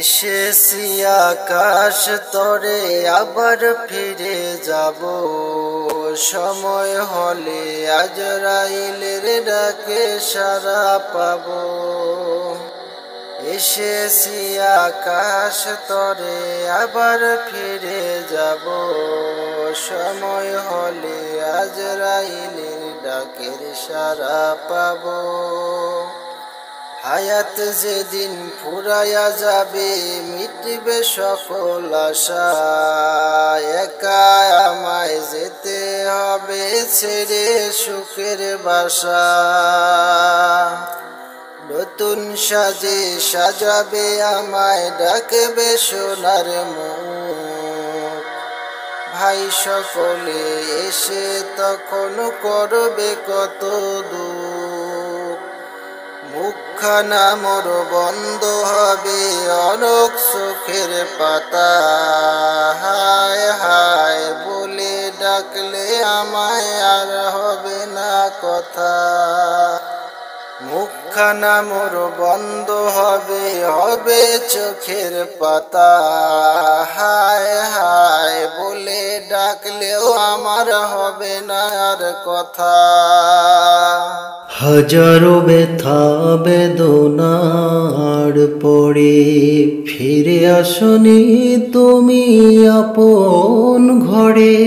এসেছি আকাশ তরে আবার ফিরে যাব, সময় হলে আজরাইলের ডাকে সাড়া পাব। এসেছি আকাশ তরে আবার ফিরে যাব, সময় হলে আজরাইলের ডাকের সাড়া পাব। হায়াত যেদিন ফুরাইয়া যাবে মিটবে সকল আশা, একা আমায় যেতে হবে ছেড়ে সুখের বাসা। নতুন সাজে সাজাবে আমায় ডাকবে সোনার মুখ, ভাই সকলে এসে তখন করবে কত দুঃখ। মুখখানা মোর বন্ধ হবে অনেক চোখের পাতা, হায় হায় বলে ডাকলে আমায় আর হবে না কথা। মুখখানা মোর বন্ধ হবে হবে চোখের পাতা, হায় হায় বলে ডাকলেও আমার হবে না আর কথা। হাজারো ব্যথা বেদনার পরে ফিরে আসনি তুমি আপন ঘরে।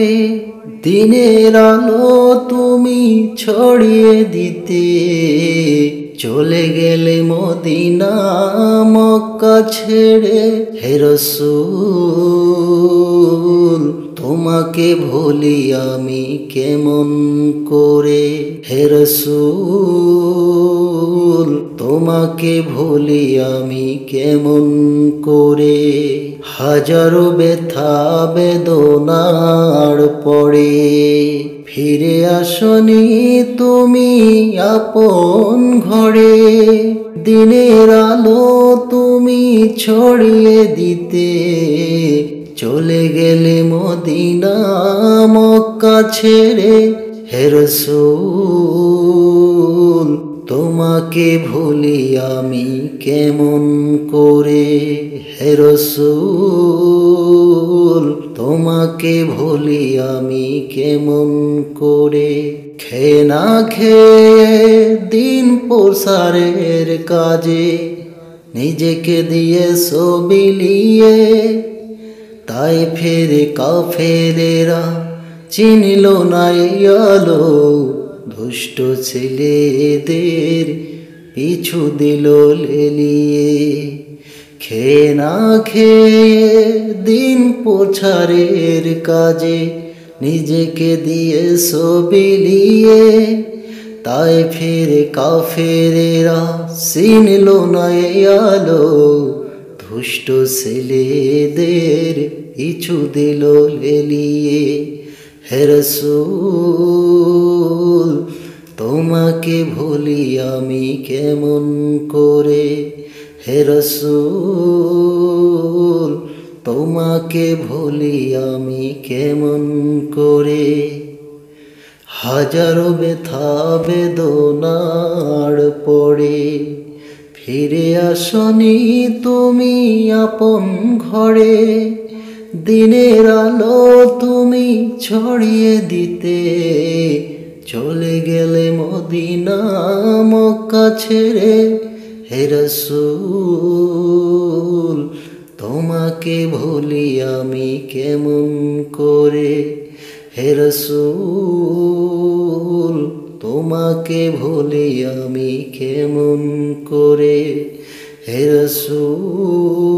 দিনের আলো তুমি ছড়িয়ে দিতে চলে গেলে মদিনা মক্কা ছেড়ে। হে রাসূল তোমাকে ভুলি আমি কেমন করে, হে রাসূল তোমাকে ভুলি আমি কেমন করে। হাজারো ব্যথা বেদনার পরে ফিরে আসনি তুমি আপন ঘরে। দিনের আলো তুমি ছড়িয়ে দিতে চলে গেলে মদিনা মক্কা ছেড়ে। হে রাসূল তোমাকে ভুলি আমি কেমন করে, হে রাসূল তোমাকে ভুলি আমি কেমন করে। খেয়ে না খেয়ে দিন প্রসারের কাজে নিজেকে দিয়ে বিলিয়ে, তাই ফেরে কাফেরেরা চিনল না এই আলো। দুষ্ট ছেলেদের পিছু দিল লেলিয়ে, খেয়ে না খেয়ে দিন প্রচারের কাজে নিজেকে দিয়ে বিলিয়ে, তাই ফেরে কাফেরেরা চিনল না এই আলো। দুষ্ট ছেলেদের পিছু দিল লেলিয়ে। হে রাসূল তোমাকে ভুলি আমি কেমন করে, হে রাসূল তোমাকে ভুলি আমি কেমন করে। হাজারো ব্যথা বেদনার পরে ফিরে আসনি তুমি আপন ঘরে। দিনের আলো তুমি ছড়িয়ে দিতে চলে গেলে মদিনা মক্কা ছেড়ে। হে রাসূল তোমাকে ভুলি আমি কেমন করে, হে রাসূল তোমাকে ভুলি আমি কেমন করে। হে রাসূল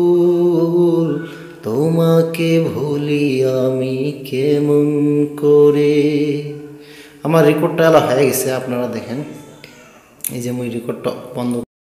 তোমাকে ভুলি আমি কেমন করে। আমার রেকর্ডটা হয়ে গেছে, আপনারা দেখেন এই যে মই রেকর্ডটা বন্ধ।